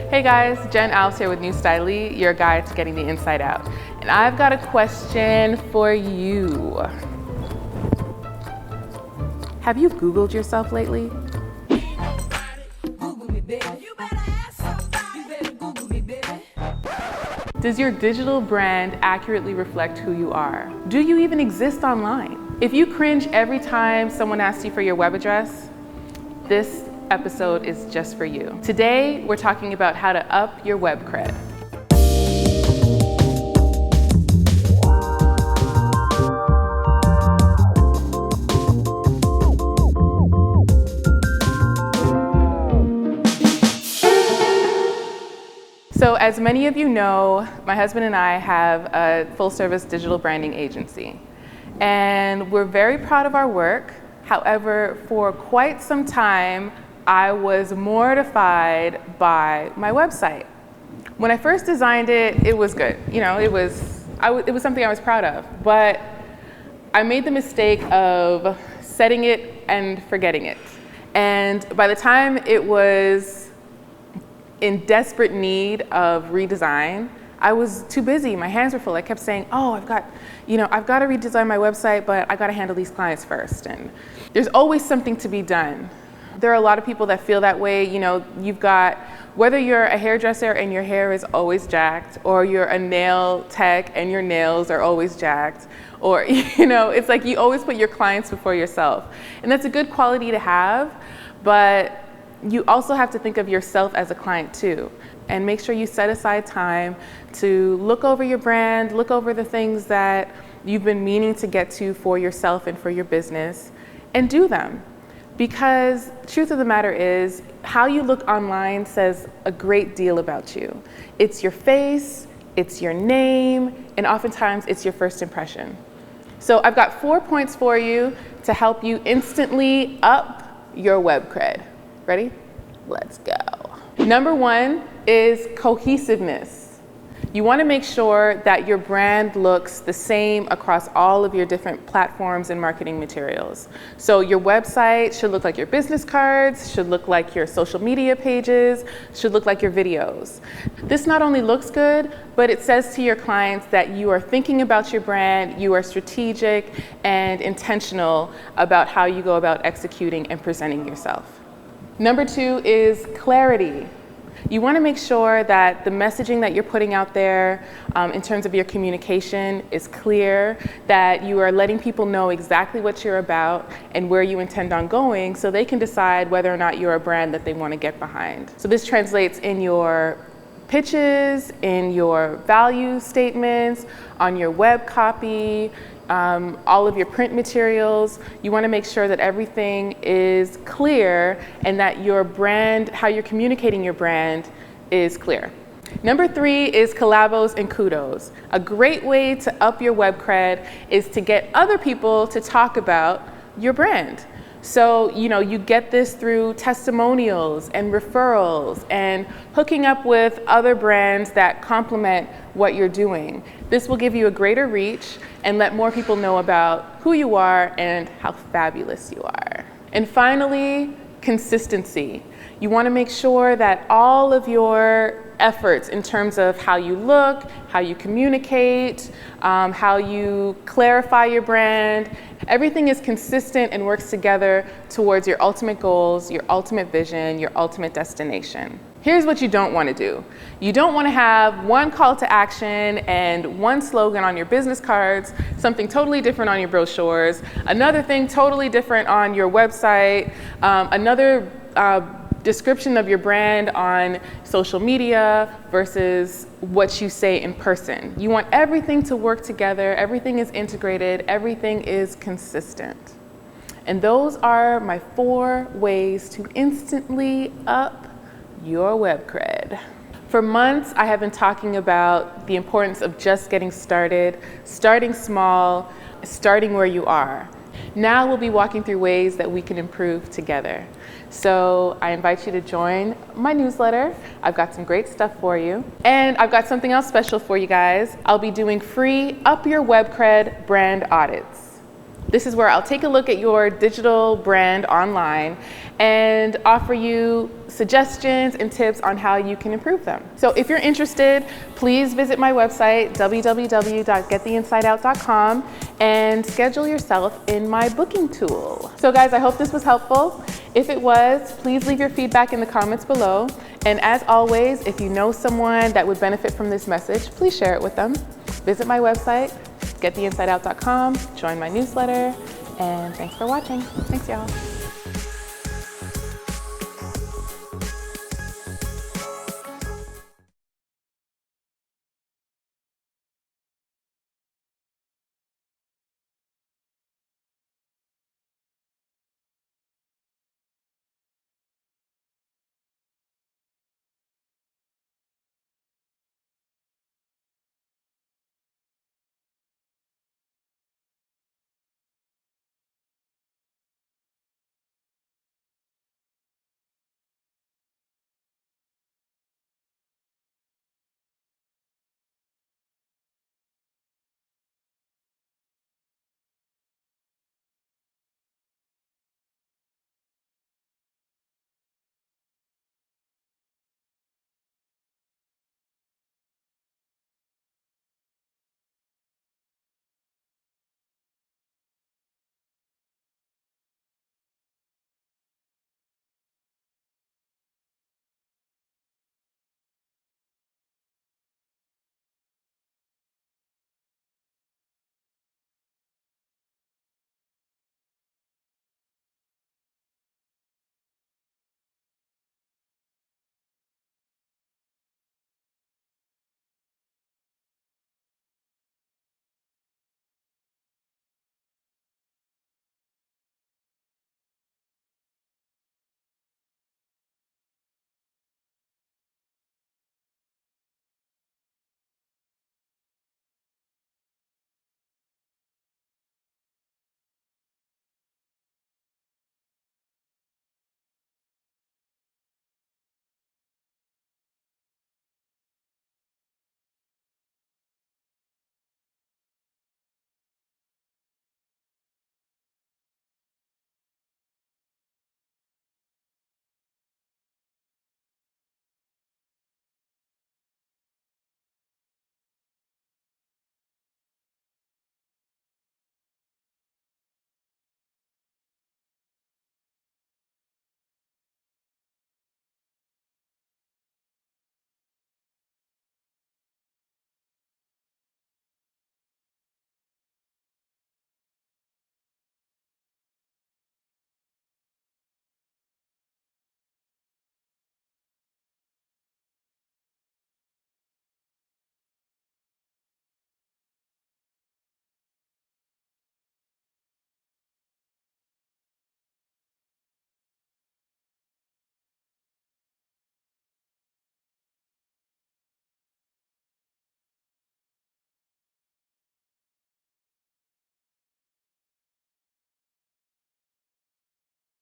Hey guys, Jen Alves here with Neue Stylee, your guide to getting the inside out. And I've got a question for you. Have you Googled yourself lately? Does your digital brand accurately reflect who you are? Do you even exist online? If you cringe every time someone asks you for your web address, this episode is just for you. Today, we're talking about how to up your web cred. So as many of you know, my husband and I have a full-service digital branding agency. And we're very proud of our work. However, for quite some time, I was mortified by my website. When I first designed it, it was good. You know, it was something I was proud of. But I made the mistake of setting it and forgetting it. And by the time it was in desperate need of redesign, I was too busy. My hands were full. I kept saying, oh, I've got to redesign my website, but I got to handle these clients first. And there's always something to be done. There are a lot of people that feel that way. You know, you've got, whether you're a hairdresser and your hair is always jacked, or you're a nail tech and your nails are always jacked, or, you know, it's like you always put your clients before yourself. And that's a good quality to have, but you also have to think of yourself as a client too. And make sure you set aside time to look over your brand, look over the things that you've been meaning to get to for yourself and for your business, and do them. Because truth of the matter is, how you look online says a great deal about you. It's your face, it's your name, and oftentimes it's your first impression. So I've got 4 points for you to help you instantly up your web cred. Ready? Let's go. Number 1 is cohesiveness. You want to make sure that your brand looks the same across all of your different platforms and marketing materials. So your website should look like your business cards, should look like your social media pages, should look like your videos. This not only looks good, but it says to your clients that you are thinking about your brand, you are strategic and intentional about how you go about executing and presenting yourself. Number 2 is clarity. You want to make sure that the messaging that you're putting out there in terms of your communication is clear, that you are letting people know exactly what you're about and where you intend on going so they can decide whether or not you're a brand that they want to get behind. So this translates in your pitches, in your value statements, on your web copy, all of your print materials. You want to make sure that everything is clear and that your brand, how you're communicating your brand, is clear. Number 3 is collabos and kudos. A great way to up your web cred is to get other people to talk about your brand. So, you know, you get this through testimonials and referrals and hooking up with other brands that complement what you're doing. This will give you a greater reach and let more people know about who you are and how fabulous you are. And finally, consistency. You want to make sure that all of your efforts in terms of how you look, how you communicate, how you clarify your brand, everything is consistent and works together towards your ultimate goals, your ultimate vision, your ultimate destination. Here's what you don't want to do. You don't want to have one call to action and one slogan on your business cards, something totally different on your brochures, another thing totally different on your website, another description of your brand on social media versus what you say in person. You want everything to work together, everything is integrated, everything is consistent. And those are my 4 ways to instantly up your web cred. For months, I have been talking about the importance of just getting started, starting small, starting where you are. Now we'll be walking through ways that we can improve together. So I invite you to join my newsletter. I've got some great stuff for you. And I've got something else special for you guys. I'll be doing free Up Your Web Cred brand audits. This is where I'll take a look at your digital brand online and offer you suggestions and tips on how you can improve them. So if you're interested, please visit my website, www.gettheinsideout.com, and schedule yourself in my booking tool. So guys, I hope this was helpful. If it was, please leave your feedback in the comments below. And as always, if you know someone that would benefit from this message, please share it with them. Visit my website, gettheinsideout.com, join my newsletter, and thanks for watching. Thanks, y'all.